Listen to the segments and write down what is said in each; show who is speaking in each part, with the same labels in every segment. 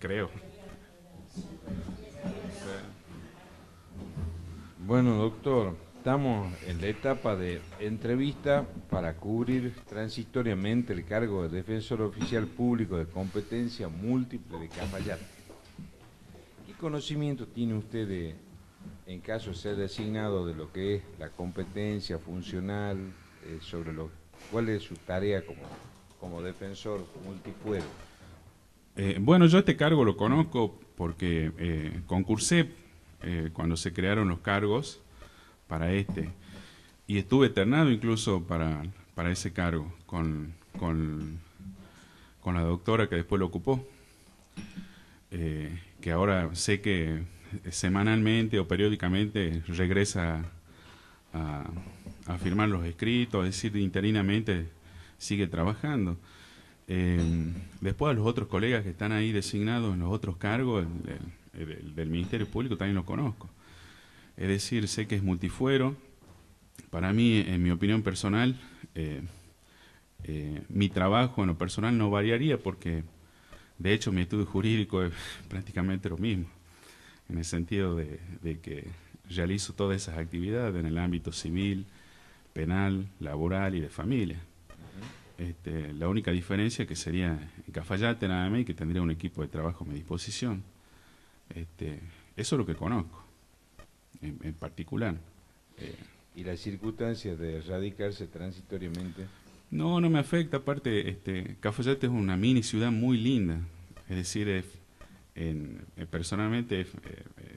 Speaker 1: creo.
Speaker 2: Bueno, doctor, estamos en la etapa de entrevista para cubrir transitoriamente el cargo de defensor oficial público de competencia múltiple de Cafayate. ¿Qué conocimiento tiene usted en caso de ser designado de lo que es la competencia funcional, sobre cuál es su tarea como defensor multifuero?
Speaker 1: Bueno, yo este cargo lo conozco porque concursé cuando se crearon los cargos para este y estuve ternado incluso para ese cargo con la doctora que después lo ocupó, que ahora sé que semanalmente o periódicamente regresa a, a firmar los escritos, es decir, interinamente sigue trabajando. Después a los otros colegas que están ahí designados en los otros cargos del Ministerio Público también lo conozco. Es decir, sé que es multifuero. Para mí, en mi opinión personal, mi trabajo en lo personal no variaría porque, de hecho, mi estudio jurídico es prácticamente lo mismo, en el sentido de que realizo todas esas actividades en el ámbito civil, penal, laboral y de familia. La única diferencia que sería en Cafayate nada más y que tendría un equipo de trabajo a mi disposición. Eso es lo que conozco, en particular. Eh,
Speaker 2: ¿Y las circunstancias de radicarse transitoriamente?
Speaker 1: no, no me afecta, aparte, Cafayate es una mini ciudad muy linda, es decir, personalmente,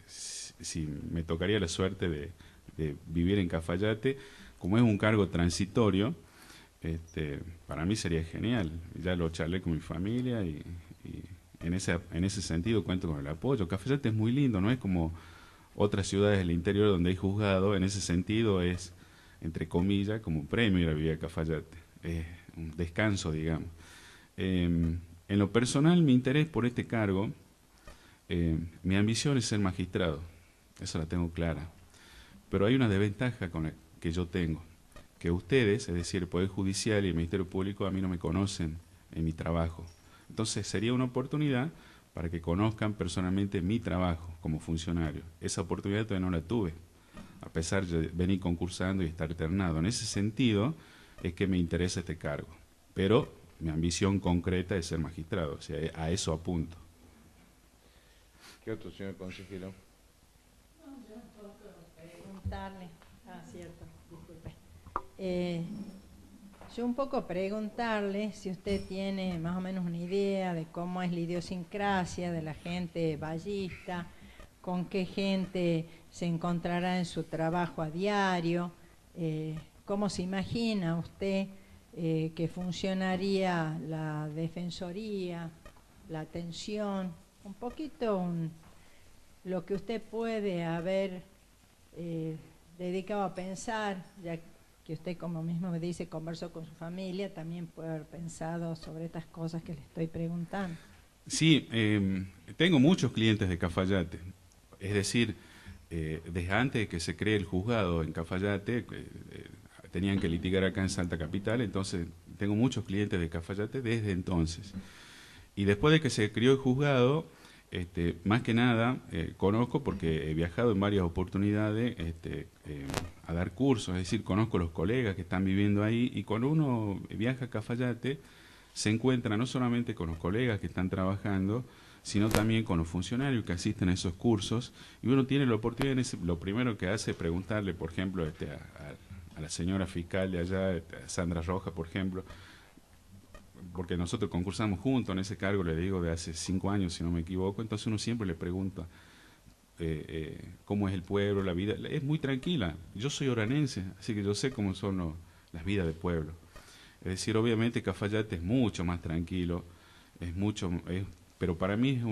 Speaker 1: si me tocaría la suerte de vivir en Cafayate, como es un cargo transitorio, para mí sería genial. Ya lo charlé con mi familia y en ese sentido cuento con el apoyo. Cafayate es muy lindo, no es como otras ciudades del interior donde hay juzgado, en ese sentido es, entre comillas, como un premio ir a vivir a Cafayate. Es un descanso, digamos. En lo personal, mi interés por este cargo, mi ambición es ser magistrado, esa la tengo clara. Pero hay una desventaja con la que yo tengo, que ustedes, es decir, el Poder Judicial y el Ministerio Público, a mí no me conocen en mi trabajo. Entonces sería una oportunidad para que conozcan personalmente mi trabajo como funcionario. Esa oportunidad todavía no la tuve, a pesar de venir concursando y estar ternado. En ese sentido es que me interesa este cargo. Pero mi ambición concreta es ser magistrado, o sea, a eso apunto.
Speaker 2: ¿Qué otro, señor consejero?
Speaker 3: Preguntarle, cierto, disculpe. Eh, yo un poco preguntarle si usted tiene más o menos una idea de cómo es la idiosincrasia de la gente vallista, con qué gente se encontrará en su trabajo a diario, cómo se imagina usted que funcionaría la defensoría, la atención, un poquito lo que usted puede haber dedicado a pensar, ya que usted, como mismo me dice, conversó con su familia, también puede haber pensado sobre estas cosas que le estoy preguntando.
Speaker 1: Sí, tengo muchos clientes de Cafayate. Es decir, desde antes de que se cree el juzgado en Cafayate, tenían que litigar acá en Salta Capital, entonces tengo muchos clientes de Cafayate desde entonces. Y después de que se crió el juzgado, más que nada conozco porque he viajado en varias oportunidades a dar cursos, es decir, conozco los colegas que están viviendo ahí y cuando uno viaja a Cafayate se encuentra no solamente con los colegas que están trabajando, sino también con los funcionarios que asisten a esos cursos y uno tiene la oportunidad, lo primero que hace es preguntarle, por ejemplo, a la señora fiscal de allá, a Sandra Roja, por ejemplo, porque nosotros concursamos juntos en ese cargo, le digo, de hace 5 años, si no me equivoco, entonces uno siempre le pregunta cómo es el pueblo, la vida, es muy tranquila. Yo soy oranense, así que yo sé cómo son las vidas del pueblo. Es decir, obviamente Cafayate es mucho más tranquilo, pero para mí es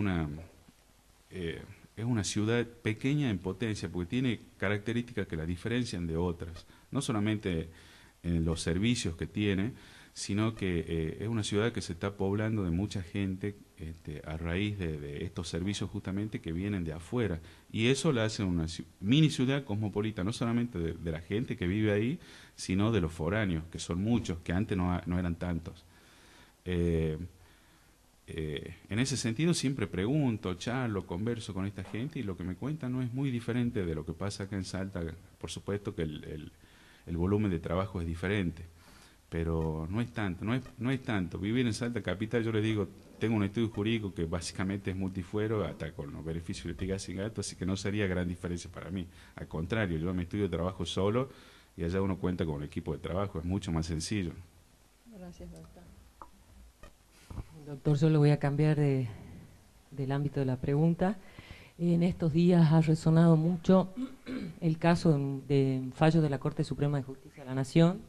Speaker 1: una ciudad pequeña en potencia, porque tiene características que la diferencian de otras, no solamente en los servicios que tiene, sino que es una ciudad que se está poblando de mucha gente a raíz de estos servicios justamente que vienen de afuera. Y eso la hace una mini ciudad cosmopolita, no solamente de la gente que vive ahí, sino de los foráneos, que son muchos, que antes no eran tantos. en ese sentido siempre pregunto, charlo, converso con esta gente y lo que me cuentan no es muy diferente de lo que pasa acá en Salta. Por supuesto que el volumen de trabajo es diferente, pero no es tanto, no es tanto. Vivir en Salta Capital, yo les digo, tengo un estudio jurídico que básicamente es multifuero, hasta con los beneficios de litigar sin gasto, así que no sería gran diferencia para mí. Al contrario, yo en mi estudio trabajo solo y allá uno cuenta con un equipo de trabajo, es mucho más sencillo.
Speaker 3: Gracias, doctor.
Speaker 4: Doctor, yo le voy a cambiar del ámbito de la pregunta. En estos días ha resonado mucho el caso de fallo de la Corte Suprema de Justicia de la Nación,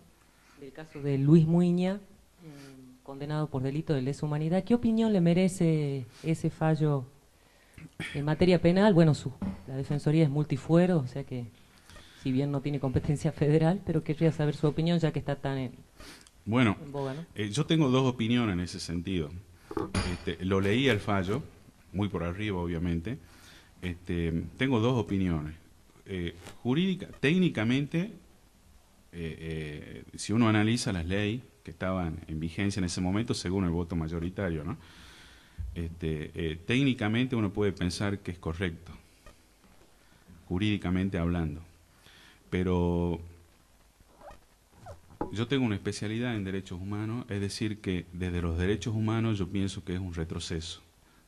Speaker 4: del caso de Luis Muiña, condenado por delito de lesa humanidad. ¿Qué opinión le merece ese fallo en materia penal? Bueno, la Defensoría es multifuero, o sea que si bien no tiene competencia federal, pero querría saber su opinión ya que está tan en boga, ¿no?
Speaker 1: Yo tengo dos opiniones en ese sentido. Lo leí el fallo, muy por arriba obviamente. Tengo dos opiniones. Jurídica, técnicamente, si uno analiza las leyes que estaban en vigencia en ese momento según el voto mayoritario, ¿no? Técnicamente uno puede pensar que es correcto, jurídicamente hablando, pero yo tengo una especialidad en derechos humanos, es decir, que desde los derechos humanos yo pienso que es un retroceso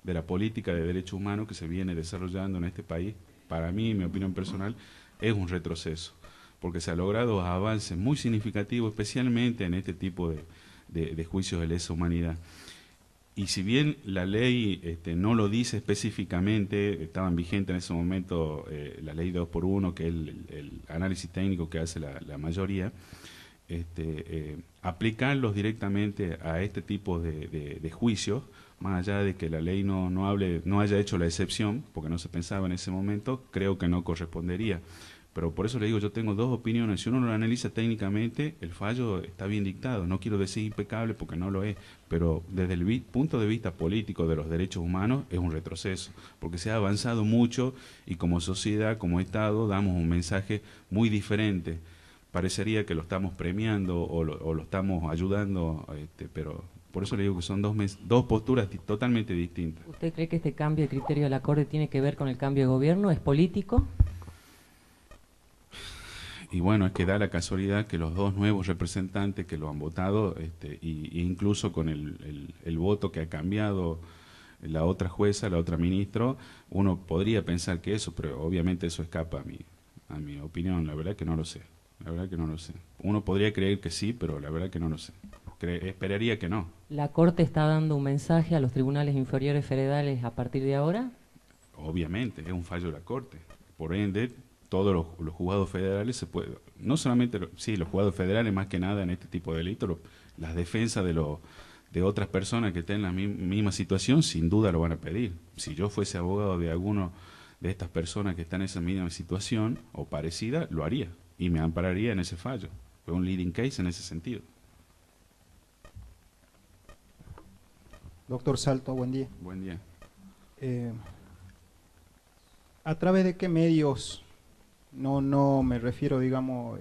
Speaker 1: de la política de derechos humanos que se viene desarrollando en este país. Para mí, mi opinión personal, es un retroceso, porque se ha logrado avances muy significativos, especialmente en este tipo de juicios de lesa humanidad. Y si bien la ley no lo dice específicamente, estaban vigentes en ese momento la ley 2x1, que es el análisis técnico que hace la mayoría, aplicarlos directamente a este tipo de juicios, más allá de que la ley no haya hecho la excepción, porque no se pensaba en ese momento, creo que no correspondería. Pero por eso le digo, yo tengo dos opiniones. Si uno lo analiza técnicamente, el fallo está bien dictado. No quiero decir impecable porque no lo es, pero desde el punto de vista político de los derechos humanos es un retroceso, porque se ha avanzado mucho y como sociedad, como Estado, damos un mensaje muy diferente. Parecería que lo estamos premiando o lo estamos ayudando, pero por eso le digo que son dos posturas totalmente distintas.
Speaker 4: ¿Usted cree que este cambio de criterio de la Corte tiene que ver con el cambio de gobierno? ¿Es político?
Speaker 1: Y bueno, es que da la casualidad que los dos nuevos representantes que lo han votado, y incluso con el voto que ha cambiado la otra jueza, la otra ministro, uno podría pensar que eso, pero obviamente eso escapa a mi opinión. La verdad que no lo sé. La verdad que no lo sé. Uno podría creer que sí, pero la verdad que no lo sé. Esperaría que no.
Speaker 4: ¿La Corte está dando un mensaje a los tribunales inferiores federales a partir de ahora?
Speaker 1: Obviamente, es un fallo de la Corte. Por ende, todos los juzgados federales se pueden, no solamente, sí, los juzgados federales más que nada en este tipo de delitos, las defensas de otras personas que estén en la misma situación, sin duda lo van a pedir. Si yo fuese abogado de alguno de estas personas que están en esa misma situación o parecida, lo haría y me ampararía en ese fallo. Fue un leading case en ese sentido.
Speaker 5: Doctor Salto, buen día.
Speaker 1: Buen día.
Speaker 5: ¿A través de qué medios, no me refiero, digamos,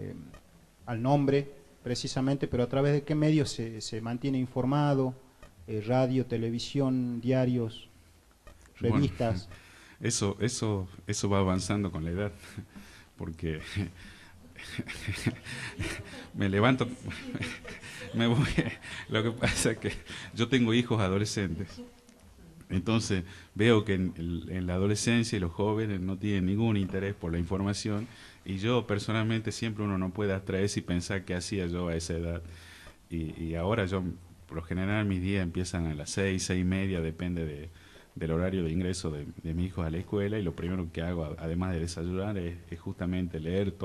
Speaker 5: al nombre precisamente, pero a través de qué medios se mantiene informado? Radio, televisión, diarios, revistas.
Speaker 1: Bueno, eso va avanzando con la edad, porque me levanto, me voy. Lo que pasa es que yo tengo hijos adolescentes, entonces veo que en la adolescencia y los jóvenes no tienen ningún interés por la información, y yo personalmente siempre uno no puede abstraerse y pensar qué hacía yo a esa edad, y ahora yo, por lo general, mis días empiezan a las 6:30, depende del horario de ingreso de mis hijos a la escuela, y lo primero que hago, además de desayunar, es justamente leer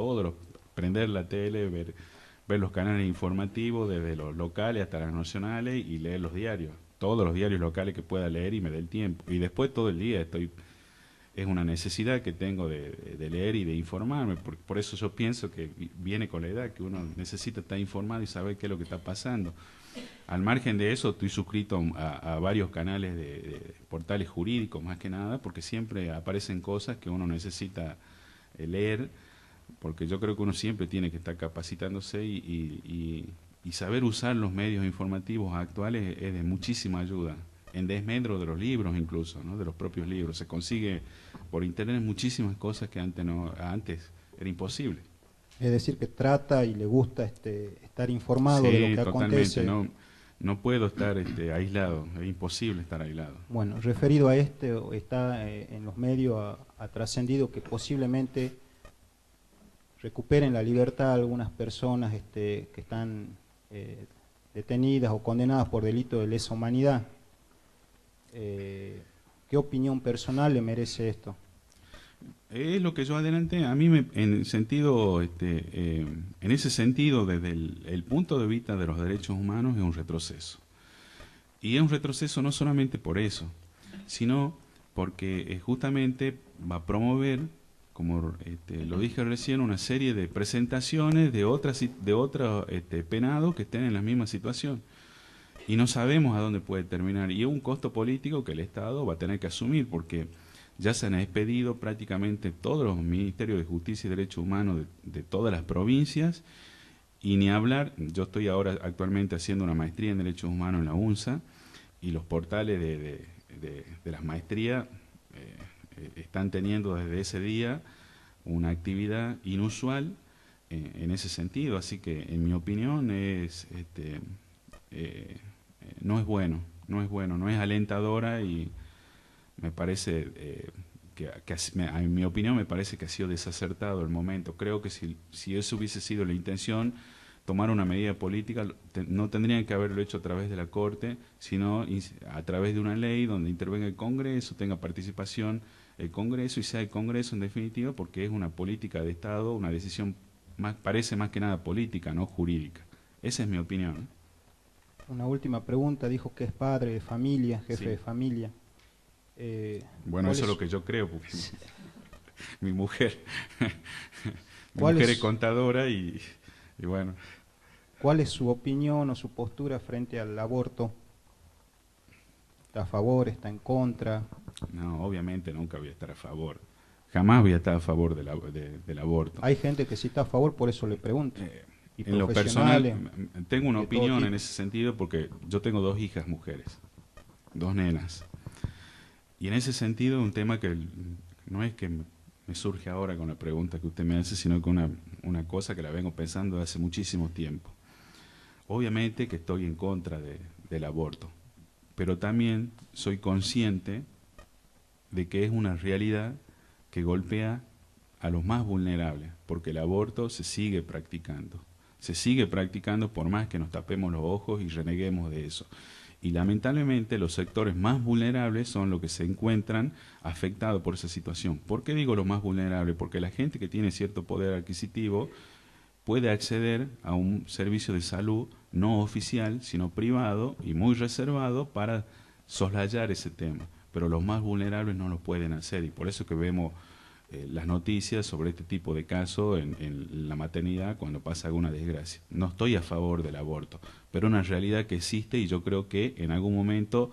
Speaker 1: prender la tele, ver los canales informativos, desde los locales hasta los nacionales, y leer los diarios, todos los diarios locales que pueda leer y me dé el tiempo. Y después todo el día es una necesidad que tengo de leer y de informarme, por eso yo pienso que viene con la edad, que uno necesita estar informado y saber qué es lo que está pasando. Al margen de eso, estoy suscrito a varios canales de portales jurídicos, más que nada, porque siempre aparecen cosas que uno necesita leer, porque yo creo que uno siempre tiene que estar capacitándose y saber usar los medios informativos actuales es de muchísima ayuda. en desmedro de los libros incluso, ¿no? De los propios libros. Se consigue por internet muchísimas cosas que antes era imposible.
Speaker 5: Es decir, que trata y le gusta estar informado
Speaker 1: Sí,
Speaker 5: de lo que
Speaker 1: totalmente.
Speaker 5: acontece.
Speaker 1: No puedo estar aislado, es imposible estar aislado.
Speaker 5: Bueno, referido a está en los medios ha trascendido que posiblemente recuperen la libertad algunas personas que están detenidas o condenadas por delito de lesa humanidad. ¿Qué opinión personal le merece esto?
Speaker 1: Es lo que yo adelanté. A mí, en ese sentido, desde el punto de vista de los derechos humanos, es un retroceso. Y es un retroceso no solamente por eso, sino porque justamente va a promover, como lo dije recién, una serie de presentaciones de otros penados que estén en la misma situación. Y no sabemos a dónde puede terminar. Y es un costo político que el Estado va a tener que asumir, porque ya se han expedido prácticamente todos los ministerios de Justicia y Derechos Humanos de todas las provincias, y ni hablar, yo estoy ahora actualmente haciendo una maestría en Derechos Humanos en la UNSA, y los portales de las maestrías están teniendo desde ese día una actividad inusual en ese sentido, así que en mi opinión no es bueno, no es alentadora, y me parece en mi opinión me parece que ha sido desacertado el momento. Creo que si eso hubiese sido la intención, tomar una medida política, no tendrían que haberlo hecho a través de la Corte, sino a través de una ley donde intervenga el Congreso, tenga participación el Congreso y sea el Congreso en definitiva, porque es una política de Estado, una decisión parece más que nada política, no jurídica. Esa es mi opinión.
Speaker 5: Una última pregunta, dijo que es padre de familia, jefe
Speaker 1: Sí.
Speaker 5: de familia.
Speaker 1: Bueno, eso es lo que yo creo, porque mi mujer, es contadora y bueno.
Speaker 5: ¿Cuál es su opinión o su postura frente al aborto? ¿Está a favor, está en contra?
Speaker 1: No, obviamente nunca voy a estar a favor. Jamás voy a estar a favor del aborto.
Speaker 5: Hay gente que sí está a favor, por eso le pregunto. Y
Speaker 1: En lo personal,
Speaker 5: profesionales,
Speaker 1: tengo una
Speaker 5: de todo
Speaker 1: opinión
Speaker 5: tipo.
Speaker 1: en ese sentido, porque yo tengo 2 hijas mujeres, 2 nenas. Y en ese sentido es un tema que no es que me surge ahora con la pregunta que usted me hace, sino que una cosa que la vengo pensando hace muchísimo tiempo. Obviamente que estoy en contra del aborto, pero también soy consciente de que es una realidad que golpea a los más vulnerables, porque el aborto se sigue practicando por más que nos tapemos los ojos y reneguemos de eso. Y lamentablemente los sectores más vulnerables son los que se encuentran afectados por esa situación. ¿Por qué digo los más vulnerables? Porque la gente que tiene cierto poder adquisitivo puede acceder a un servicio de salud no oficial, sino privado y muy reservado para soslayar ese tema. Pero los más vulnerables no lo pueden hacer, y por eso que vemos las noticias sobre este tipo de casos en la maternidad cuando pasa alguna desgracia. No estoy a favor del aborto, pero una realidad que existe, y yo creo que en algún momento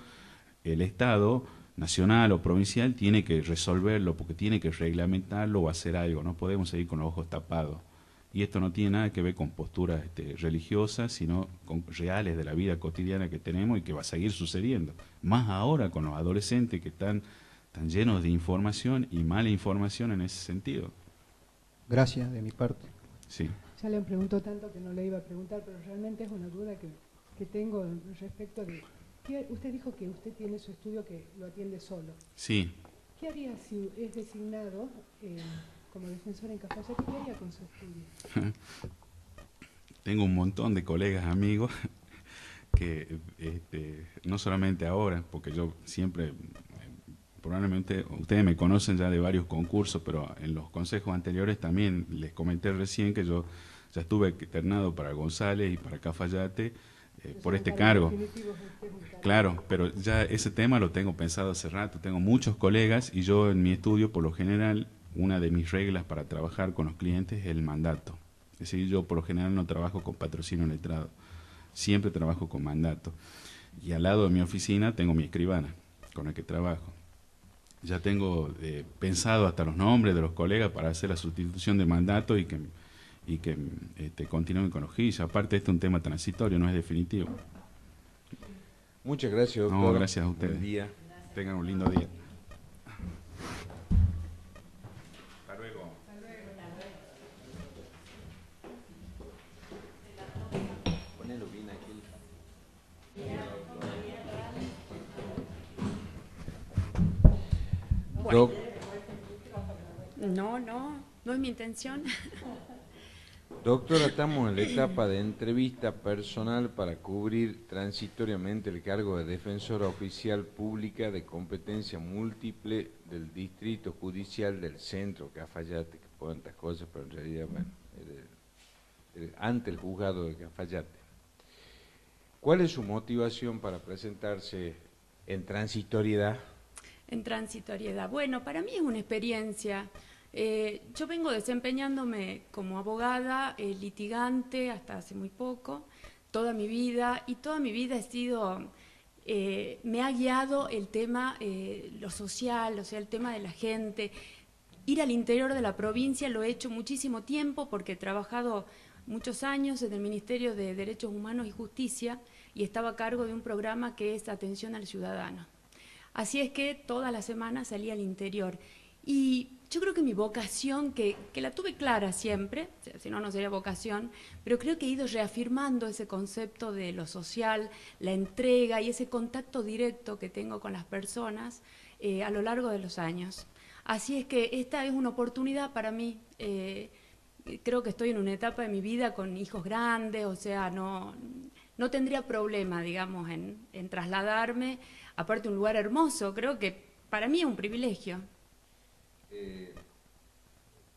Speaker 1: el Estado nacional o provincial tiene que resolverlo, porque tiene que reglamentarlo o hacer algo. No podemos seguir con los ojos tapados. Y esto no tiene nada que ver con posturas religiosas, sino con reales de la vida cotidiana que tenemos y que va a seguir sucediendo. Más ahora con los adolescentes que están llenos de información y mala información en ese sentido.
Speaker 5: Gracias de mi parte.
Speaker 1: Sí.
Speaker 6: Ya le preguntó tanto que no le iba a preguntar, pero realmente es una duda que tengo respecto de... Usted dijo que usted tiene su estudio que lo atiende solo.
Speaker 1: Sí.
Speaker 6: ¿Qué haría si es designado como defensor en Cafayate? ¿Qué haría con su estudio?
Speaker 1: Tengo un montón de colegas, amigos, que no solamente ahora, porque yo siempre... Probablemente ustedes me conocen ya de varios concursos, pero en los consejos anteriores también les comenté recién que yo ya estuve externado para González y para Cafayate por este cargo. Claro, pero ya ese tema lo tengo pensado hace rato. Tengo muchos colegas y yo en mi estudio, por lo general, una de mis reglas para trabajar con los clientes es el mandato. Es decir, yo por lo general no trabajo con patrocinio letrado, siempre trabajo con mandato. Y al lado de mi oficina tengo mi escribana con el que trabajo. Ya tengo pensado hasta los nombres de los colegas para hacer la sustitución de mandato y que continúen con los juicios. Aparte, este es un tema transitorio, no es definitivo.
Speaker 2: Muchas gracias, doctor.
Speaker 1: No, gracias a ustedes.
Speaker 2: Buen día.
Speaker 1: Tengan un lindo día. Hasta luego.
Speaker 2: Ponelo bien aquí.
Speaker 7: Bueno. No es mi intención.
Speaker 2: Doctora, estamos en la etapa de entrevista personal para cubrir transitoriamente el cargo de defensora oficial pública de competencia múltiple del Distrito Judicial del Centro Cafayate, que por tantas cosas, pero en realidad, bueno, ante el juzgado de Cafayate. ¿Cuál es su motivación para presentarse en transitoriedad?
Speaker 7: En transitoriedad. Bueno, para mí es una experiencia. Yo vengo desempeñándome como abogada, litigante hasta hace muy poco, toda mi vida, y toda mi vida he sido, me ha guiado el tema, lo social, o sea, el tema de la gente. Ir al interior de la provincia lo he hecho muchísimo tiempo porque he trabajado muchos años en el Ministerio de Derechos Humanos y Justicia y estaba a cargo de un programa que es Atención al Ciudadano. Así es que toda la semana salía al interior. Y yo creo que mi vocación, que la tuve clara siempre, si no, no sería vocación, pero creo que he ido reafirmando ese concepto de lo social, la entrega y ese contacto directo que tengo con las personas a lo largo de los años. Así es que esta es una oportunidad para mí. Creo que estoy en una etapa de mi vida con hijos grandes, o sea, no tendría problema, digamos, en trasladarme. Aparte, un lugar hermoso, creo que para mí es un privilegio.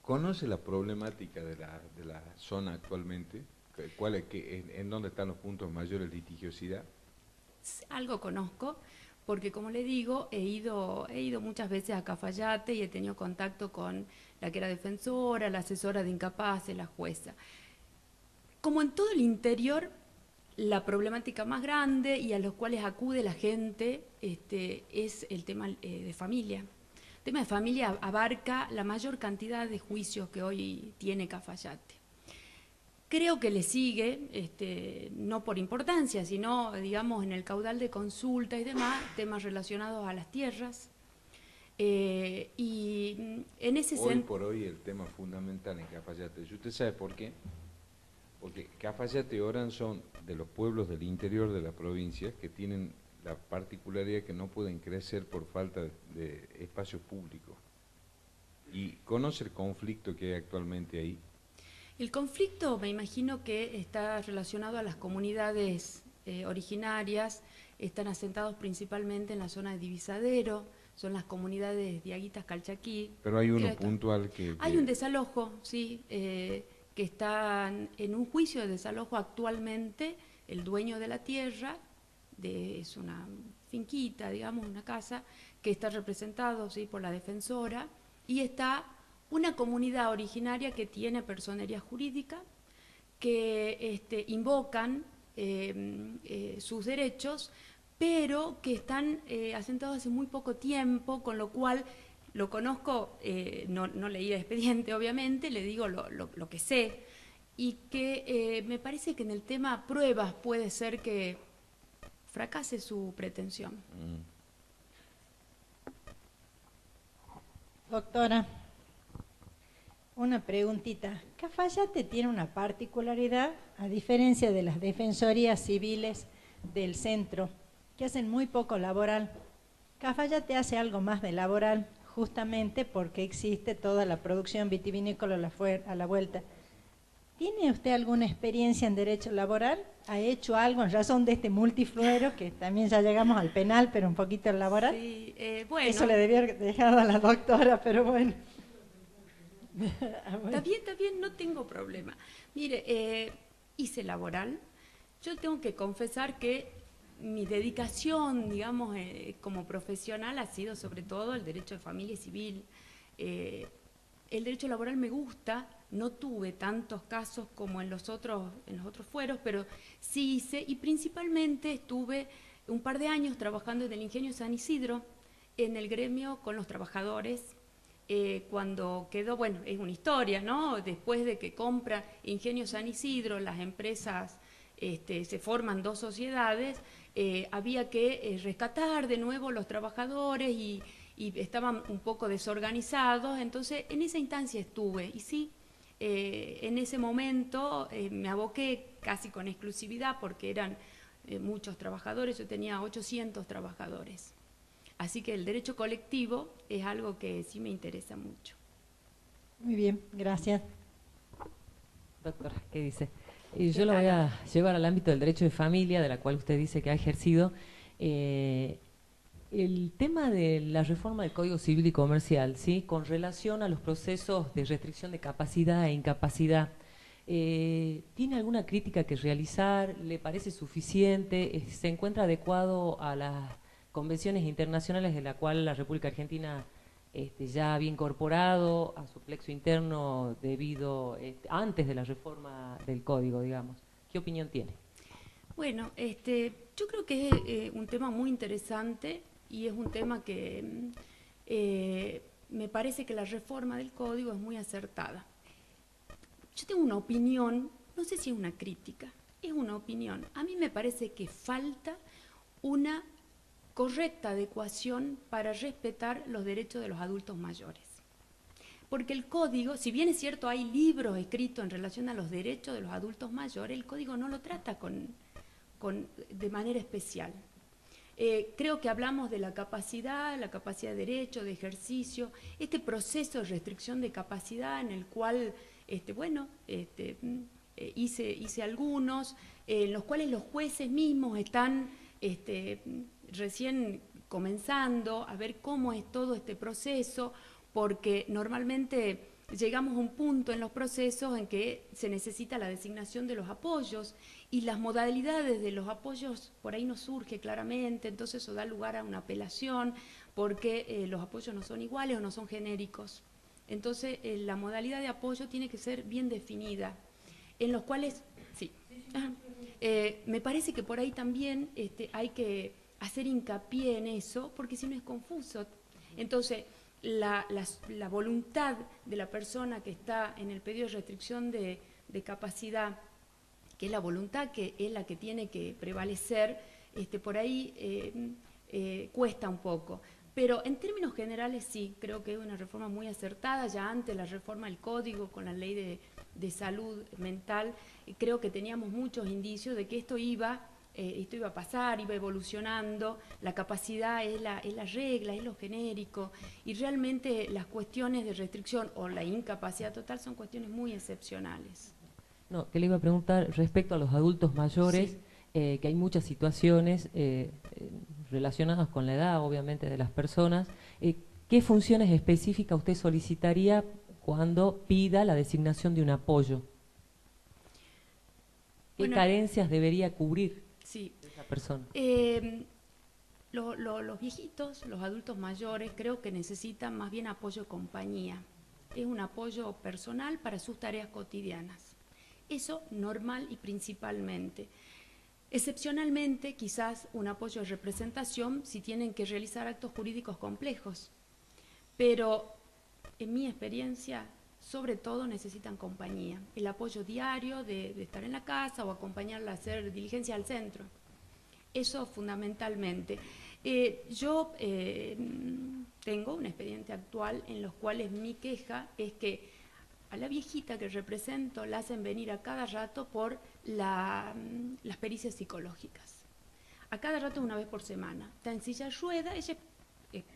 Speaker 2: ¿Conoce la problemática de la zona actualmente? ¿En dónde están los puntos de mayor litigiosidad?
Speaker 7: Algo conozco, porque como le digo, he ido muchas veces a Cafayate y he tenido contacto con la que era defensora, la asesora de incapaces, la jueza. Como en todo el interior, la problemática más grande y a los cuales acude la gente es el tema de familia. El tema de familia abarca la mayor cantidad de juicios que hoy tiene Cafayate. Creo que le sigue, no por importancia, sino, digamos, en el caudal de consulta y demás, temas relacionados a las tierras. Y en ese
Speaker 2: Hoy por hoy el tema fundamental en Cafayate, ¿y usted sabe por qué? Porque Cafayate y Orán son de los pueblos del interior de la provincia que tienen la particularidad que no pueden crecer por falta de espacio público. ¿Y conoce el conflicto que hay actualmente ahí?
Speaker 7: El conflicto me imagino que está relacionado a las comunidades originarias, están asentados principalmente en la zona de Divisadero, son las comunidades diaguitas Calchaquí.
Speaker 2: Pero hay uno puntual que...
Speaker 7: Hay un desalojo, sí, que están en un juicio de desalojo actualmente, el dueño de la tierra, es una finquita, digamos, una casa, que está representado, sí, por la defensora, y está una comunidad originaria que tiene personería jurídica, que invocan sus derechos, pero que están asentados hace muy poco tiempo, con lo cual lo conozco, no leí el expediente obviamente, le digo lo que sé, y que me parece que en el tema pruebas puede ser que fracase su pretensión.
Speaker 3: Doctora, una preguntita. Cafayate tiene una particularidad, a diferencia de las defensorías civiles del centro, que hacen muy poco laboral. Cafayate hace algo más de laboral, justamente porque existe toda la producción vitivinícola a la vuelta. ¿Tiene usted alguna experiencia en derecho laboral? ¿Ha hecho algo en razón de este multifluero, que también ya llegamos al penal, pero un poquito al laboral?
Speaker 7: Sí, bueno.
Speaker 3: Eso le debía haber dejado a la doctora, pero bueno.
Speaker 7: Está bien, no tengo problema. Mire, hice laboral. Yo tengo que confesar que mi dedicación, digamos, como profesional ha sido sobre todo el derecho de familia y civil. El derecho laboral me gusta, no tuve tantos casos como en los otros fueros, pero sí hice, y principalmente estuve un par de años trabajando en el Ingenio San Isidro, en el gremio con los trabajadores, cuando quedó, bueno, es una historia, ¿no? Después de que compra Ingenio San Isidro, las empresas se forman dos sociedades había que rescatar de nuevo los trabajadores y estaban un poco desorganizados. Entonces en esa instancia estuve y sí, en ese momento me aboqué casi con exclusividad porque eran muchos trabajadores, yo tenía 800 trabajadores. Así que el derecho colectivo es algo que sí me interesa mucho.
Speaker 3: Muy bien, gracias.
Speaker 4: Doctora, ¿qué dice? Yo lo voy a llevar al ámbito del derecho de familia, de la cual usted dice que ha ejercido. El tema de la reforma del Código Civil y Comercial, ¿sí?, con relación a los procesos de restricción de capacidad e incapacidad, ¿tiene alguna crítica que realizar? ¿Le parece suficiente? ¿Se encuentra adecuado a las convenciones internacionales de la cual la República Argentina ya había incorporado a su plexo interno debido antes de la reforma del Código, digamos? ¿Qué opinión tiene?
Speaker 7: Bueno, yo creo que es un tema muy interesante y es un tema que me parece que la reforma del Código es muy acertada. Yo tengo una opinión, no sé si es una crítica, es una opinión. A mí me parece que falta una correcta adecuación para respetar los derechos de los adultos mayores. Porque el Código, si bien es cierto hay libros escritos en relación a los derechos de los adultos mayores, el Código no lo trata de manera especial. Creo que hablamos de la capacidad de derecho, de ejercicio, este proceso de restricción de capacidad en el cual, hice algunos, en los cuales los jueces mismos están recién comenzando a ver cómo es todo este proceso, porque normalmente llegamos a un punto en los procesos en que se necesita la designación de los apoyos y las modalidades de los apoyos por ahí no surge claramente, entonces eso da lugar a una apelación porque los apoyos no son iguales o no son genéricos. Entonces la modalidad de apoyo tiene que ser bien definida, en los cuales, sí, me parece que por ahí también hay que hacer hincapié en eso, porque si no es confuso. Entonces, la voluntad de la persona que está en el pedido de restricción de capacidad, que es la voluntad que es la que tiene que prevalecer, por ahí cuesta un poco. Pero en términos generales sí, creo que es una reforma muy acertada. Ya antes la reforma del Código con la ley de salud mental, creo que teníamos muchos indicios de que esto iba a pasar, iba evolucionando, la capacidad es la regla, es lo genérico, y realmente las cuestiones de restricción o la incapacidad total son cuestiones muy excepcionales.
Speaker 4: No, que le iba a preguntar respecto a los adultos mayores, sí. Que hay muchas situaciones relacionadas con la edad, obviamente, de las personas. ¿Qué funciones específicas usted solicitaría cuando pida la designación de un apoyo? ¿Qué carencias debería cubrir esa persona?
Speaker 7: Los viejitos, los adultos mayores, creo que necesitan más bien apoyo compañía. Es un apoyo personal para sus tareas cotidianas. Eso normal y principalmente. Excepcionalmente, quizás un apoyo de representación si tienen que realizar actos jurídicos complejos. Pero, en mi experiencia, sobre todo necesitan compañía. El apoyo diario de estar en la casa o acompañarla a hacer diligencia al centro. Eso fundamentalmente. Yo tengo un expediente actual en los cuales mi queja es que a la viejita que represento la hacen venir a cada rato por las pericias psicológicas. A cada rato, una vez por semana. Está en silla de ruedas. Ella,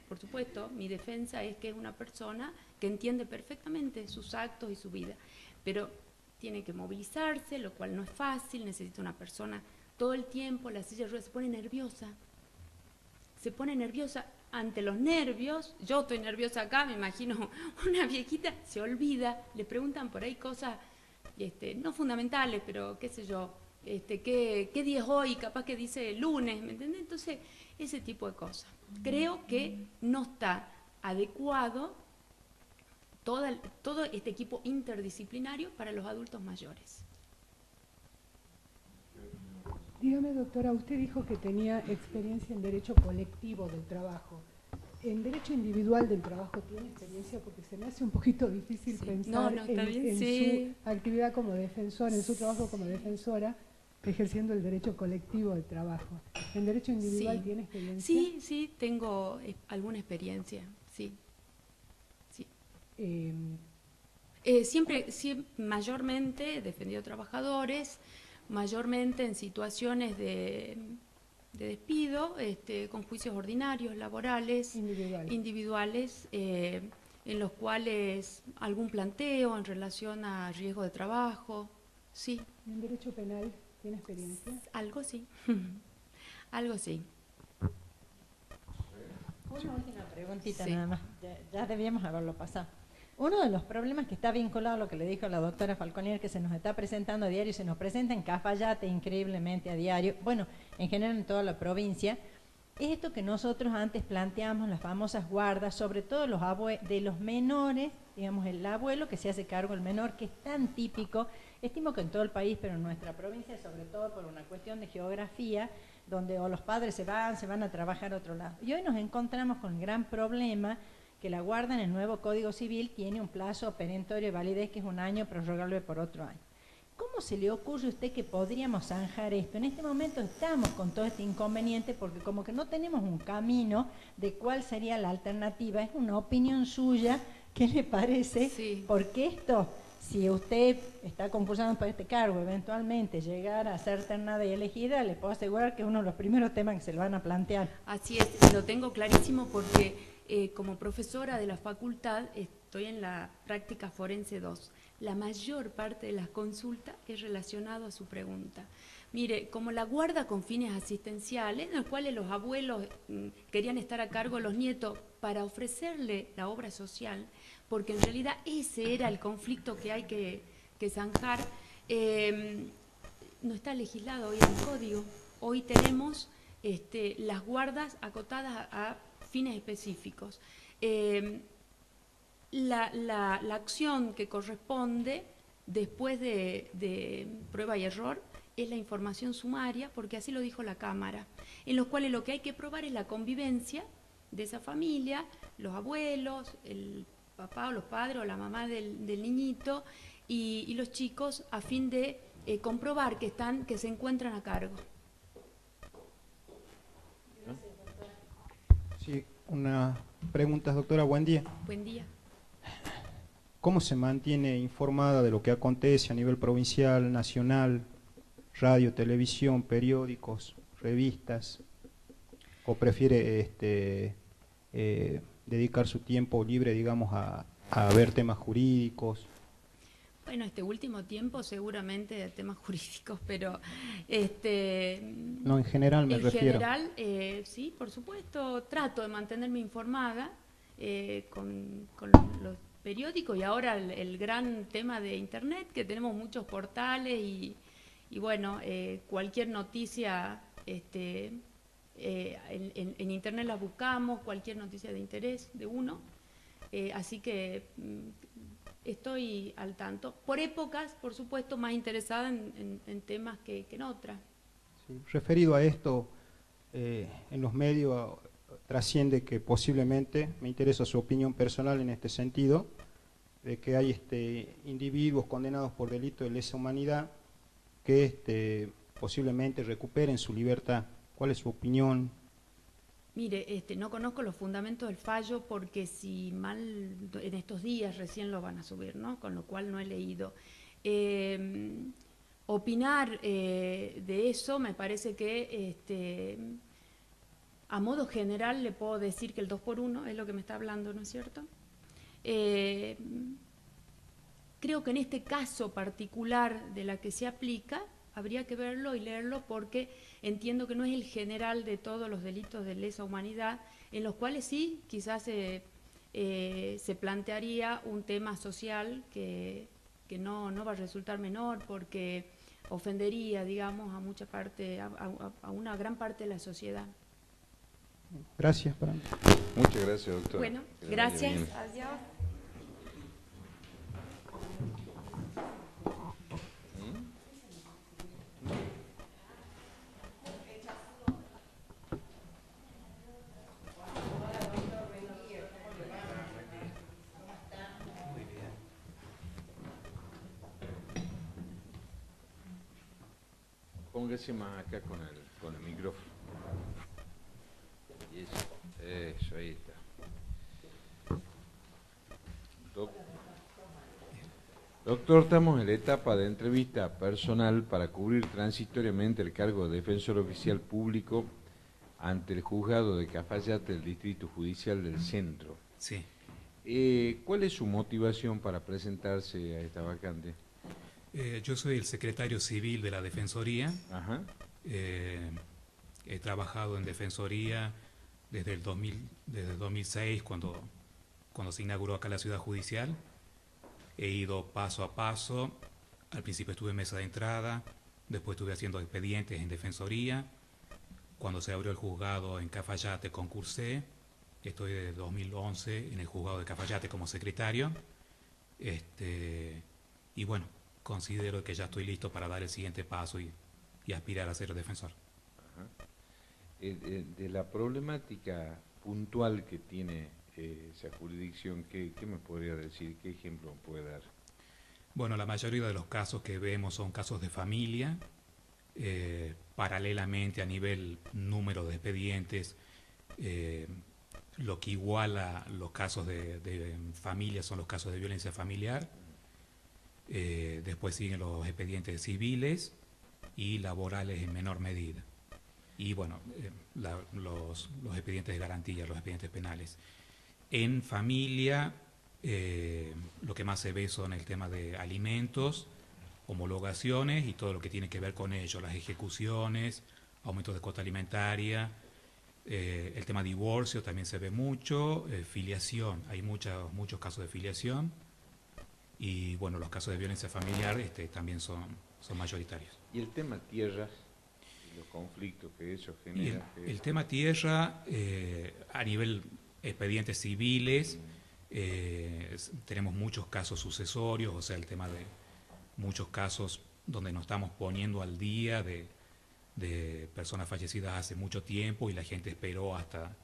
Speaker 7: por supuesto, mi defensa es que es una persona que entiende perfectamente sus actos y su vida, pero tiene que movilizarse, lo cual no es fácil, necesita una persona todo el tiempo. La silla de ruedas se pone nerviosa ante los nervios. Yo estoy nerviosa acá, me imagino una viejita, se olvida, le preguntan por ahí cosas no fundamentales, pero qué sé yo, ¿qué día es hoy? Capaz que dice lunes, ¿me entiendes? Entonces, ese tipo de cosas. Creo que no está adecuado todo este equipo interdisciplinario para los adultos mayores.
Speaker 6: Dígame, doctora, usted dijo que tenía experiencia en derecho colectivo del trabajo. ¿En derecho individual del trabajo tiene experiencia? Porque se me hace un poquito difícil pensar en su actividad como defensora, en su trabajo como defensora, ejerciendo el derecho colectivo del trabajo. ¿En derecho individual
Speaker 7: Sí.
Speaker 6: tiene experiencia?
Speaker 7: Sí, sí, tengo alguna experiencia, sí. Sí. Siempre, mayormente he defendido trabajadores, mayormente en situaciones de despido, con juicios ordinarios, laborales, individuales, en los cuales algún planteo en relación a riesgo de trabajo, sí.
Speaker 6: ¿En derecho penal tiene experiencia?
Speaker 7: Algo sí, algo sí.
Speaker 3: Una última preguntita
Speaker 7: Sí.
Speaker 3: nada más, ya debíamos haberlo pasado. Uno de los problemas que está vinculado a lo que le dijo la doctora Falconier, que se nos está presentando a diario, se nos presenta en Cafayate increíblemente a diario, bueno, en general en toda la provincia, es esto que nosotros antes planteamos, las famosas guardas, sobre todo de los menores, digamos el abuelo que se hace cargo del menor, que es tan típico, estimo que en todo el país, pero en nuestra provincia, sobre todo por una cuestión de geografía, donde o los padres se van a trabajar a otro lado. Y hoy nos encontramos con el gran problema que la guarda en el nuevo Código Civil tiene un plazo perentorio de validez que es 1 año, prorrogable por otro año. ¿Cómo se le ocurre a usted que podríamos zanjar esto? En este momento estamos con todo este inconveniente porque como que no tenemos un camino de cuál sería la alternativa. Es una opinión suya, ¿qué le parece?
Speaker 7: Sí.
Speaker 3: Porque esto, si usted está concursando para este cargo, eventualmente llegar a ser ternada y elegida, le puedo asegurar que es uno de los primeros temas que se le van a plantear.
Speaker 7: Así es, lo tengo clarísimo porque como profesora de la facultad estoy en la práctica forense 2. La mayor parte de las consultas es relacionado a su pregunta. Mire, como la guarda con fines asistenciales, en los cuales los abuelos querían estar a cargo de los nietos para ofrecerle la obra social, porque en realidad ese era el conflicto que hay que zanjar, no está legislado hoy en el código. Hoy tenemos las guardas acotadas a fines específicos. La acción que corresponde después de prueba y error es la información sumaria, porque así lo dijo la Cámara, en los cuales lo que hay que probar es la convivencia de esa familia, los abuelos, el papá o los padres o la mamá del niñito y los chicos, a fin de comprobar que se encuentran a cargo.
Speaker 5: Sí, una pregunta, doctora. Buen día.
Speaker 7: Buen día.
Speaker 5: ¿Cómo se mantiene informada de lo que acontece a nivel provincial, nacional, radio, televisión, periódicos, revistas? ¿O prefiere dedicar su tiempo libre, digamos, a ver temas jurídicos?
Speaker 7: Bueno, este último tiempo seguramente de temas jurídicos, pero
Speaker 5: No, en general me refiero.
Speaker 7: En general, sí, por supuesto, trato de mantenerme informada con los periódicos y ahora el gran tema de Internet, que tenemos muchos portales y bueno, cualquier noticia en Internet la buscamos, cualquier noticia de interés de uno, así que estoy al tanto. Por épocas, por supuesto, más interesada en temas que en otras.
Speaker 5: Sí. Referido a esto, en los medios trasciende que posiblemente, me interesa su opinión personal en este sentido, de que hay individuos condenados por delito de lesa humanidad que posiblemente recuperen su libertad. ¿Cuál es su opinión?
Speaker 7: Mire, no conozco los fundamentos del fallo porque si mal en estos días recién lo van a subir, ¿no? Con lo cual no he leído. Opinar de eso me parece que a modo general le puedo decir que el 2x1 es lo que me está hablando, ¿no es cierto? Creo que en este caso particular de la que se aplica habría que verlo y leerlo porque entiendo que no es el general de todos los delitos de lesa humanidad, en los cuales sí, quizás se plantearía un tema social que no va a resultar menor porque ofendería, digamos, a mucha parte, a una gran parte de la sociedad.
Speaker 5: Gracias.
Speaker 2: Muchas gracias, doctora.
Speaker 7: Bueno,
Speaker 2: Que le vaya
Speaker 7: gracias.
Speaker 2: bien.
Speaker 7: Adiós.
Speaker 2: Póngase más acá con el micrófono. Y eso, ahí está. Doctor, estamos en la etapa de entrevista personal para cubrir transitoriamente el cargo de defensor oficial público ante el juzgado de Cafayate del Distrito Judicial del Centro.
Speaker 8: Sí.
Speaker 2: ¿Cuál es su motivación para presentarse a esta vacante?
Speaker 8: Yo soy el secretario civil de la Defensoría.
Speaker 2: Ajá.
Speaker 8: He trabajado en Defensoría desde el 2006, cuando se inauguró acá la ciudad judicial. He ido paso a paso. Al principio estuve en mesa de entrada, después estuve haciendo expedientes en Defensoría. Cuando se abrió el juzgado en Cafayate concursé. Estoy desde 2011 en el juzgado de Cafayate como secretario. Y bueno, considero que ya estoy listo para dar el siguiente paso y aspirar a ser defensor.
Speaker 2: Ajá. De la problemática puntual que tiene esa jurisdicción, ¿qué me podría decir? ¿Qué ejemplo me puede dar?
Speaker 8: Bueno, la mayoría de los casos que vemos son casos de familia. Paralelamente, a nivel número de expedientes, lo que iguala los casos de familia son los casos de violencia familiar. Después siguen los expedientes civiles y laborales en menor medida. Y bueno, los expedientes de garantía, los expedientes penales. En familia, lo que más se ve son el tema de alimentos, homologaciones y todo lo que tiene que ver con ello, las ejecuciones, aumentos de cuota alimentaria, el tema divorcio también se ve mucho, filiación, hay muchos casos de filiación y bueno, los casos de violencia familiar también son mayoritarios.
Speaker 2: ¿Y el tema tierras y los conflictos que eso genera?
Speaker 8: El tema tierra, a nivel expedientes civiles, tenemos muchos casos sucesorios, o sea, el tema de muchos casos donde nos estamos poniendo al día de personas fallecidas hace mucho tiempo y la gente esperó hasta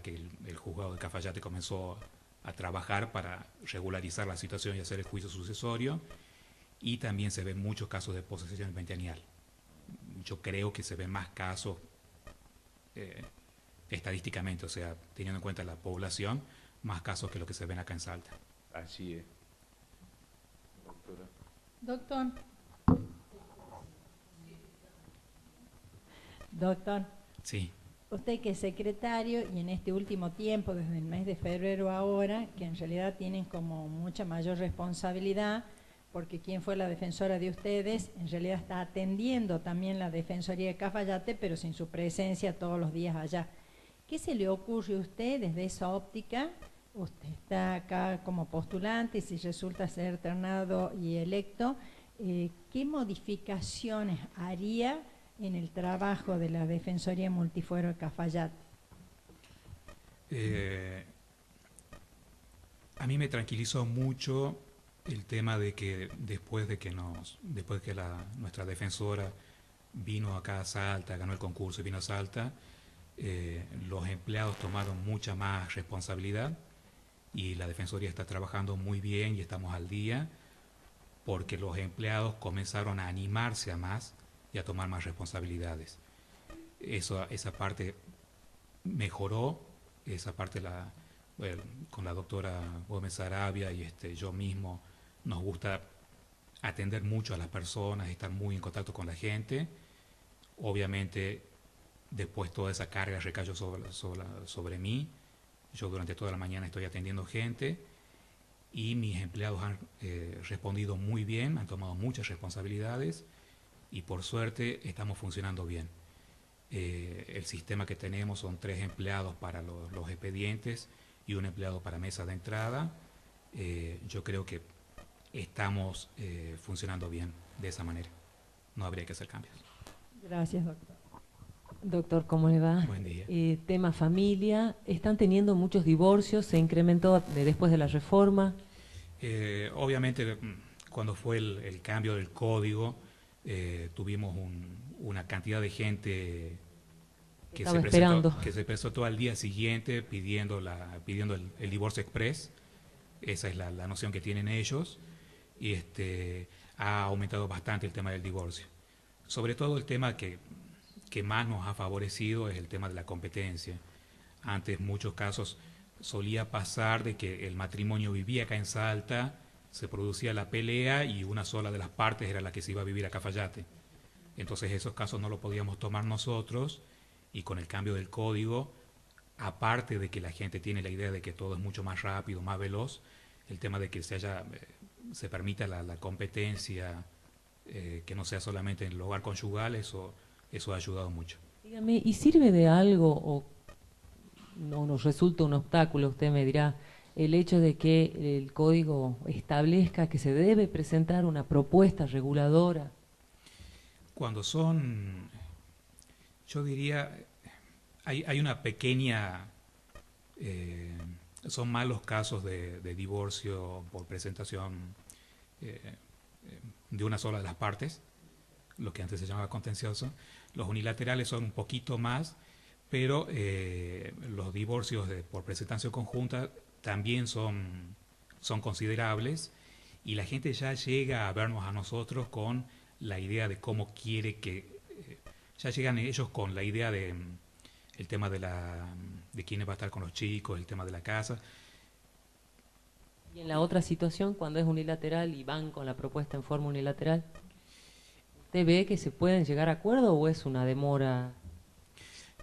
Speaker 8: que el juzgado de Cafayate comenzó a trabajar para regularizar la situación y hacer el juicio sucesorio. Y también se ven muchos casos de posesión ventanial. Yo creo que se ven más casos estadísticamente, o sea, teniendo en cuenta la población, más casos que lo que se ven acá en Salta.
Speaker 2: Así es. Doctora.
Speaker 3: Doctor,
Speaker 8: Sí.
Speaker 3: usted que es secretario y en este último tiempo, desde el mes de febrero ahora, que en realidad tienen como mucha mayor responsabilidad, porque quien fue la defensora de ustedes, en realidad está atendiendo también la Defensoría de Cafayate, pero sin su presencia todos los días allá. ¿Qué se le ocurre a usted desde esa óptica? Usted está acá como postulante y si resulta ser ternado y electo, ¿qué modificaciones haría en el trabajo de la Defensoría Multifuero de Cafayate?
Speaker 8: A mí me tranquilizó mucho el tema de que después de que nuestra defensora vino acá a Salta, ganó el concurso y vino a Salta, los empleados tomaron mucha más responsabilidad y la Defensoría está trabajando muy bien y estamos al día porque los empleados comenzaron a animarse a más y a tomar más responsabilidades. Esa parte mejoró, esa parte con la doctora Gómez Sarabia y yo mismo nos gusta atender mucho a las personas, estar muy en contacto con la gente. Obviamente después toda esa carga recayó sobre mí. Yo durante toda la mañana estoy atendiendo gente y mis empleados han respondido muy bien, han tomado muchas responsabilidades y por suerte estamos funcionando bien. El sistema que tenemos son 3 empleados para los expedientes y 1 empleado para mesa de entrada. Yo creo que estamos funcionando bien de esa manera. No habría que hacer cambios.
Speaker 3: Gracias, doctor.
Speaker 4: Doctor, ¿cómo le va?
Speaker 8: Buen día.
Speaker 4: Tema familia, ¿están teniendo muchos divorcios? ¿Se incrementó después de la reforma?
Speaker 8: Obviamente, cuando fue el cambio del código, tuvimos una cantidad de gente que se presentó al día siguiente pidiendo el divorcio express. Esa es la noción que tienen ellos y ha aumentado bastante el tema del divorcio. Sobre todo el tema que más nos ha favorecido es el tema de la competencia. Antes, en muchos casos, solía pasar de que el matrimonio vivía acá en Salta, se producía la pelea y una sola de las partes era la que se iba a vivir a Cafayate. Entonces esos casos no los podíamos tomar nosotros, y con el cambio del código, aparte de que la gente tiene la idea de que todo es mucho más rápido, más veloz, el tema de que se permita la competencia, que no sea solamente en el hogar conyugal, eso ha ayudado mucho.
Speaker 4: Dígame, ¿y sirve de algo o no nos resulta un obstáculo, usted me dirá, el hecho de que el código establezca que se debe presentar una propuesta reguladora?
Speaker 8: Cuando son, yo diría, hay una pequeña, son malos casos de divorcio por presentación de una sola de las partes, lo que antes se llamaba contencioso. Los unilaterales son un poquito más, pero los divorcios por presentación conjunta también son considerables, y la gente ya llega a vernos a nosotros con la idea de cómo quiere que... ya llegan ellos con la idea de el tema de quién va a estar con los chicos, el tema de la casa.
Speaker 4: Y en la otra situación, cuando es unilateral y van con la propuesta en forma unilateral, ¿usted ve que se pueden llegar a acuerdo o es una demora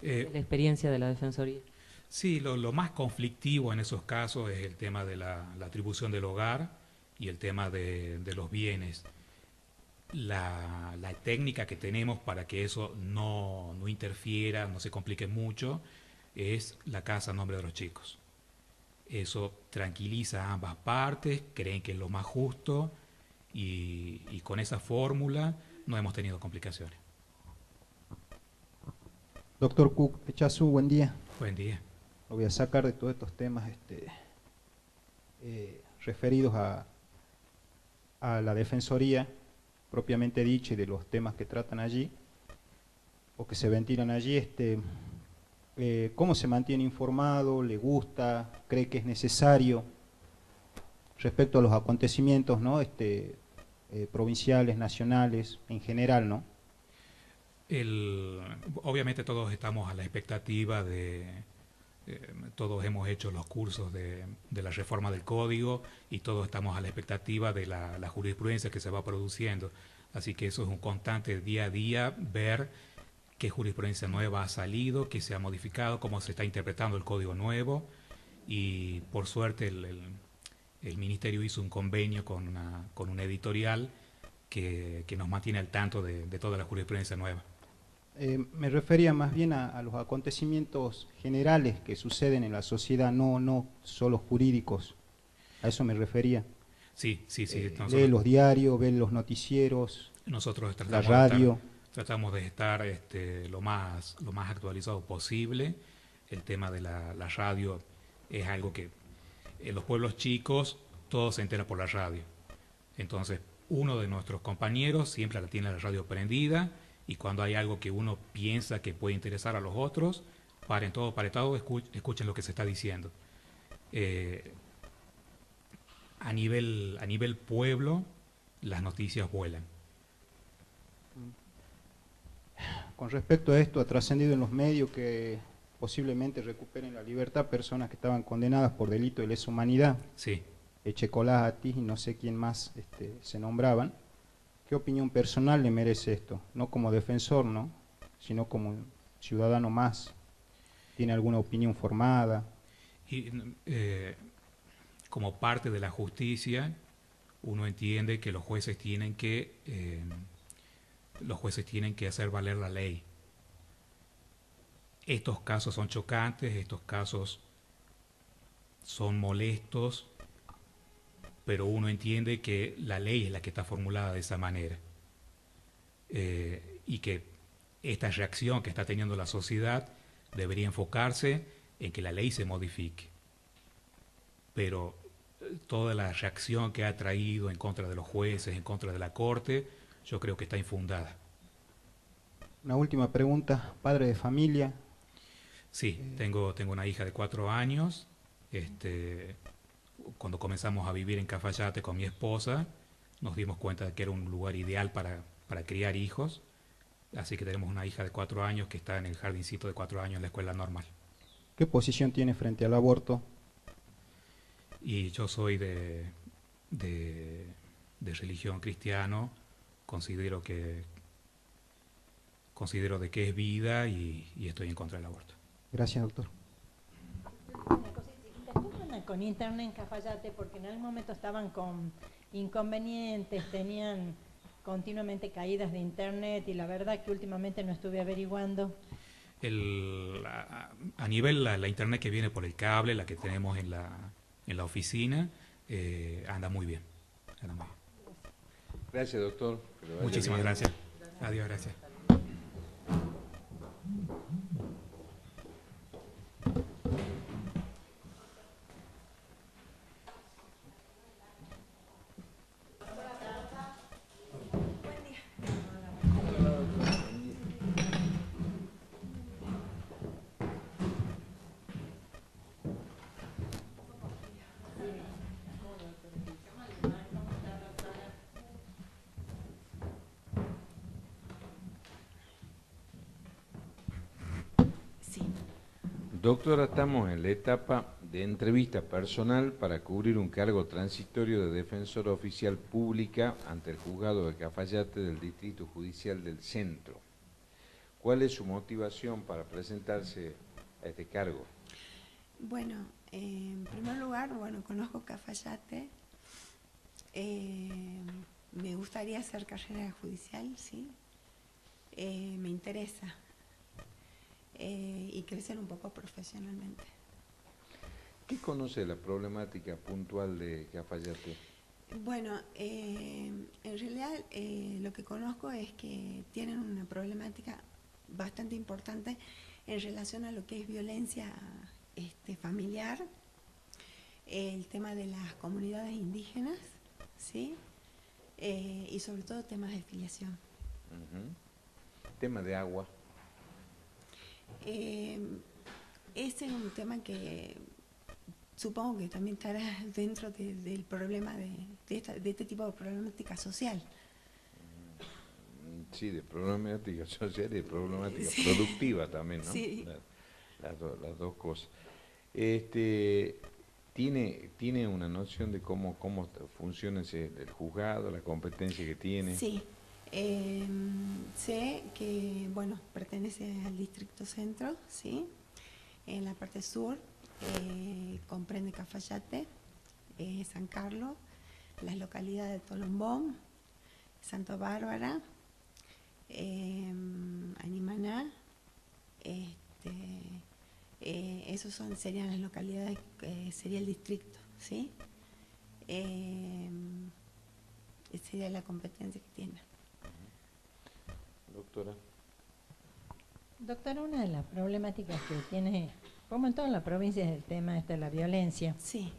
Speaker 4: de la experiencia de la Defensoría?
Speaker 8: Sí, lo más conflictivo en esos casos es el tema de la atribución del hogar y el tema de los bienes. La técnica que tenemos para que eso no interfiera, no se complique mucho, es la casa a nombre de los chicos. Eso tranquiliza a ambas partes, creen que es lo más justo, y con esa fórmula no hemos tenido complicaciones.
Speaker 5: Doctor Cook Echazu, buen día.
Speaker 8: Buen día.
Speaker 5: Lo voy a sacar de todos estos temas referidos a la Defensoría propiamente dicha y de los temas que tratan allí o que se ventilan allí. ¿Cómo se mantiene informado? ¿Le gusta? ¿Cree que es necesario respecto a los acontecimientos, ¿no? Provinciales, nacionales, en general, ¿no?
Speaker 8: Obviamente todos estamos a la expectativa todos hemos hecho los cursos de la reforma del código, y todos estamos a la expectativa de la jurisprudencia que se va produciendo. Así que eso es un constante día a día, ver qué jurisprudencia nueva ha salido, qué se ha modificado, cómo se está interpretando el código nuevo, y por suerte el Ministerio hizo un convenio con una editorial que nos mantiene al tanto de toda la jurisprudencia nueva.
Speaker 5: Me refería más bien a los acontecimientos generales que suceden en la sociedad, no solo jurídicos. A eso me refería.
Speaker 8: Sí.
Speaker 5: Lee los diarios, ve los noticieros,
Speaker 8: nosotros
Speaker 5: la radio.
Speaker 8: Tratamos de estar lo más actualizado posible. El tema de la radio es algo que en los pueblos chicos todo se entera por la radio. Entonces, uno de nuestros compañeros siempre tiene la radio prendida, y cuando hay algo que uno piensa que puede interesar a los otros, paren todo, escuchen lo que se está diciendo. A nivel pueblo, las noticias vuelan.
Speaker 5: Con respecto a esto, ha trascendido en los medios que posiblemente recuperen la libertad personas que estaban condenadas por delito de lesa humanidad.
Speaker 8: Sí.
Speaker 5: Echecolati y no sé quién más se nombraban. ¿Qué opinión personal le merece esto? No como defensor, ¿no? Sino como ciudadano más. ¿Tiene alguna opinión formada?
Speaker 8: Y como parte de la justicia, uno entiende que los jueces tienen que hacer valer la ley. Estos casos son chocantes, estos casos son molestos, pero uno entiende que la ley es la que está formulada de esa manera, y que esta reacción que está teniendo la sociedad debería enfocarse en que la ley se modifique. Pero toda la reacción que ha traído en contra de los jueces, en contra de la Corte, yo creo que está infundada.
Speaker 5: Una última pregunta, padre de familia.
Speaker 8: Sí, tengo una hija de 4 años. Cuando comenzamos a vivir en Cafayate con mi esposa, nos dimos cuenta de que era un lugar ideal para criar hijos. Así que tenemos una hija de 4 años que está en el jardincito de 4 años en la escuela normal.
Speaker 5: ¿Qué posición tiene frente al aborto?
Speaker 8: Y yo soy de religión cristiano, considero de que es vida y estoy en contra del aborto.
Speaker 5: Gracias, doctor.
Speaker 3: Una cosita chiquita, ¿cómo andan con internet en Cafayate? Porque en algún momento estaban con inconvenientes, tenían continuamente caídas de internet y la verdad que últimamente no estuve averiguando.
Speaker 8: A nivel la internet que viene por el cable, la que tenemos en la oficina, anda muy bien. Anda muy bien.
Speaker 2: Gracias, doctor.
Speaker 8: Muchísimas gracias. Adiós, gracias.
Speaker 2: Doctora, estamos en la etapa de entrevista personal para cubrir un cargo transitorio de defensora oficial pública ante el juzgado de Cafayate del Distrito Judicial del Centro. ¿Cuál es su motivación para presentarse a este cargo?
Speaker 9: Bueno, en primer lugar, conozco Cafayate. Me gustaría hacer carrera judicial, sí. Me interesa. Y crecer un poco profesionalmente.
Speaker 2: ¿Qué conoce de la problemática puntual de Cafayate?
Speaker 9: Bueno, en realidad lo que conozco es que tienen una problemática bastante importante en relación a lo que es violencia familiar, el tema de las comunidades indígenas, ¿sí? Y sobre todo temas de filiación.
Speaker 2: Tema de agua.
Speaker 9: Ese es un tema que supongo que también estará dentro del problema de este tipo de problemática social.
Speaker 2: Sí, de problemática social y de problemática productiva también, ¿no?
Speaker 9: Sí.
Speaker 2: Las dos cosas. ¿Tiene una noción de cómo funciona el juzgado, la competencia que tiene?
Speaker 9: Sí. Sé que, pertenece al Distrito Centro, ¿sí? En la parte sur comprende Cafayate, San Carlos, las localidades de Tolombón, Santa Bárbara, Animaná, esos serían las localidades, sería el distrito, ¿sí? Sería la competencia que tiene.
Speaker 2: Doctora.
Speaker 3: Doctora, una de las problemáticas que tiene, como en todas las provincias, el tema de la violencia.
Speaker 9: Sí.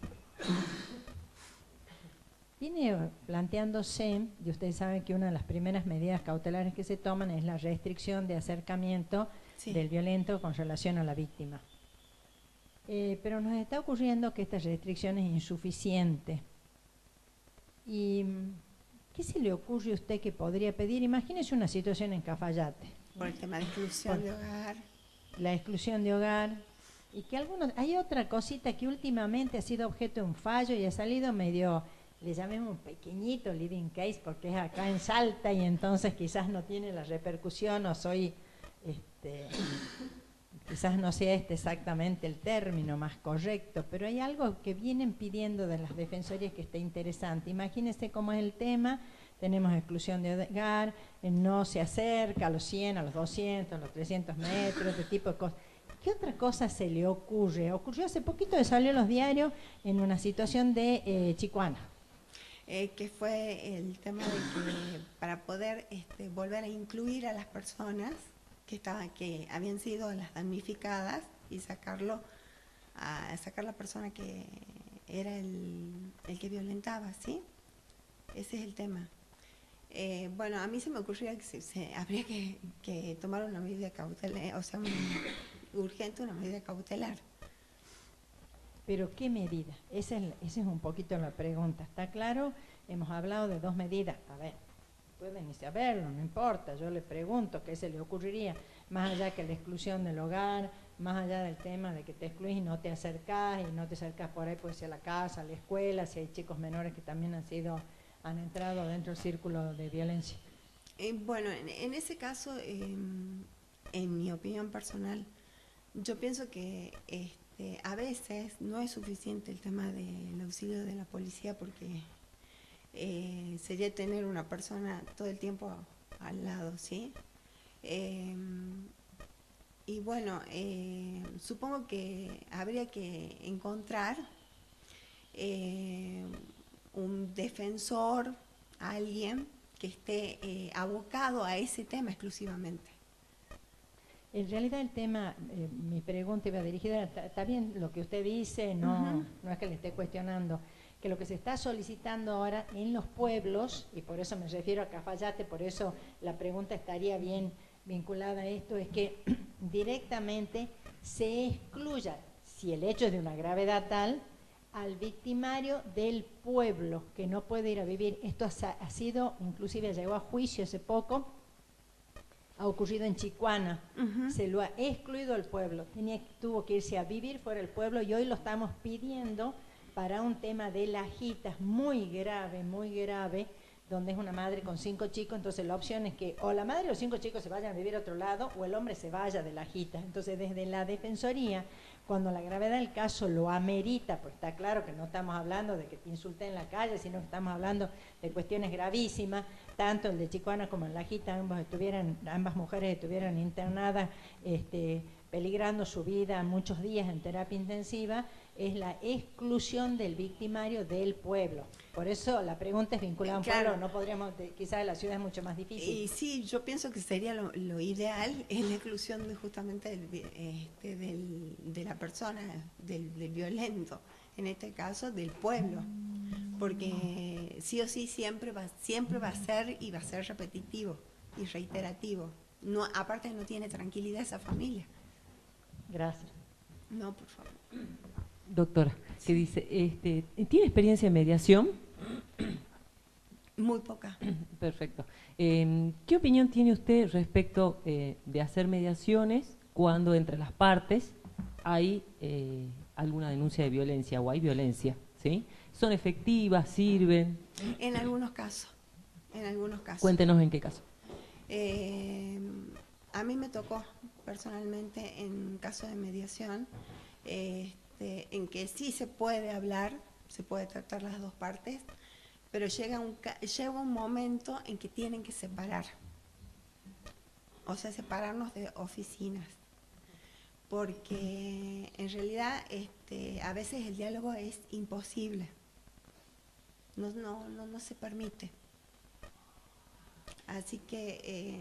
Speaker 3: Viene planteándose, y ustedes saben que una de las primeras medidas cautelares que se toman es la restricción de acercamiento del violento con relación a la víctima. Pero nos está ocurriendo que esta restricción es insuficiente. Y ¿qué se le ocurre a usted que podría pedir? Imagínese una situación en Cafayate.
Speaker 9: Por el tema de exclusión de hogar.
Speaker 3: La exclusión de hogar. Y que hay otra cosita que últimamente ha sido objeto de un fallo y ha salido medio, le llamemos un pequeñito living case porque es acá en Salta y entonces quizás no tiene la repercusión o quizás no sea exactamente el término más correcto, pero hay algo que vienen pidiendo de las defensorías que está interesante. Imagínense cómo es el tema, tenemos exclusión de hogar, no se acerca a los 100, a los 200, a los 300 metros, este tipo de cosas. ¿Qué otra cosa se le ocurre? Ocurrió hace poquito que salió en los diarios en una situación de Chicuana.
Speaker 9: Que fue el tema de que para poder volver a incluir a las personas que habían sido las damnificadas y sacar la persona que era el que violentaba, ¿sí? Ese es el tema. A mí se me ocurría que habría que tomar una medida cautelar, o sea, urgente una medida cautelar.
Speaker 3: ¿Pero qué medida? Esa es un poquito la pregunta. ¿Está claro? Hemos hablado de dos medidas. A ver, puede ni saberlo, no importa, yo le pregunto qué se le ocurriría, más allá que la exclusión del hogar, más allá del tema de que te excluís y no te acercás por ahí, puede ser a la casa, a la escuela, si hay chicos menores que también han entrado dentro del círculo de violencia.
Speaker 9: Bueno, en ese caso, en mi opinión personal, yo pienso que a veces no es suficiente el tema del auxilio de la policía, porque sería tener una persona todo el tiempo al lado, ¿sí? Y bueno, supongo que habría que encontrar un defensor, alguien que esté abocado a ese tema exclusivamente.
Speaker 3: En realidad el tema, mi pregunta iba dirigida, está bien lo que usted dice, no es que le esté cuestionando, que lo que se está solicitando ahora en los pueblos, y por eso me refiero a Cafayate, por eso la pregunta estaría bien vinculada a esto, es que directamente se excluya, si el hecho es de una gravedad tal, al victimario del pueblo, que no puede ir a vivir. Esto ha sido, inclusive llegó a juicio hace poco, ha ocurrido en Chicuana, se lo ha excluido al pueblo, tuvo que irse a vivir fuera del pueblo, y hoy lo estamos pidiendo para un tema de lajitas muy grave, donde es una madre con 5 chicos, entonces la opción es que o la madre y los 5 chicos se vayan a vivir a otro lado, o el hombre se vaya de lajitas. Entonces desde la Defensoría, cuando la gravedad del caso lo amerita, pues está claro que no estamos hablando de que te insulten en la calle, sino que estamos hablando de cuestiones gravísimas, tanto el de Chicuana como el Lajita, ambas mujeres estuvieran internadas, peligrando su vida muchos días en terapia intensiva, es la exclusión del victimario del pueblo. Por eso la pregunta es vinculada a un pueblo, no podríamos, quizás en la ciudad es mucho más difícil.
Speaker 9: Y sí, yo pienso que sería lo ideal, es la exclusión justamente de la persona, del violento, en este caso del pueblo, porque sí o sí siempre va a ser, y va a ser repetitivo y reiterativo. No, aparte no tiene tranquilidad esa familia.
Speaker 3: Gracias.
Speaker 9: No, por favor.
Speaker 4: Doctora, que dice, ¿tiene experiencia en mediación?
Speaker 9: Muy poca.
Speaker 4: Perfecto. ¿Qué opinión tiene usted respecto de hacer mediaciones cuando entre las partes hay alguna denuncia de violencia o hay violencia? ¿Sí? ¿Son efectivas? ¿Sirven?
Speaker 9: En algunos casos.
Speaker 4: Cuéntenos en qué caso.
Speaker 9: A mí me tocó personalmente en caso de mediación, en que sí se puede hablar, se puede tratar las dos partes, pero llega un momento en que tienen que separar, o sea, separarnos de oficinas, porque en realidad a veces el diálogo es imposible, no se permite. Así que...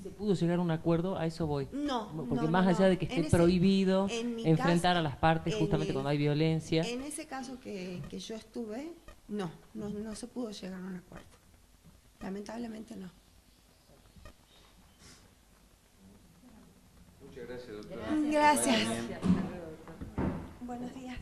Speaker 4: ¿Se pudo llegar a un acuerdo? A eso voy.
Speaker 9: No.
Speaker 4: Porque más allá de que esté prohibido enfrentar a las partes justamente cuando hay violencia.
Speaker 9: En ese caso que yo estuve, no se pudo llegar a un acuerdo. Lamentablemente no.
Speaker 2: Muchas gracias, doctora.
Speaker 9: Gracias. Buenos días.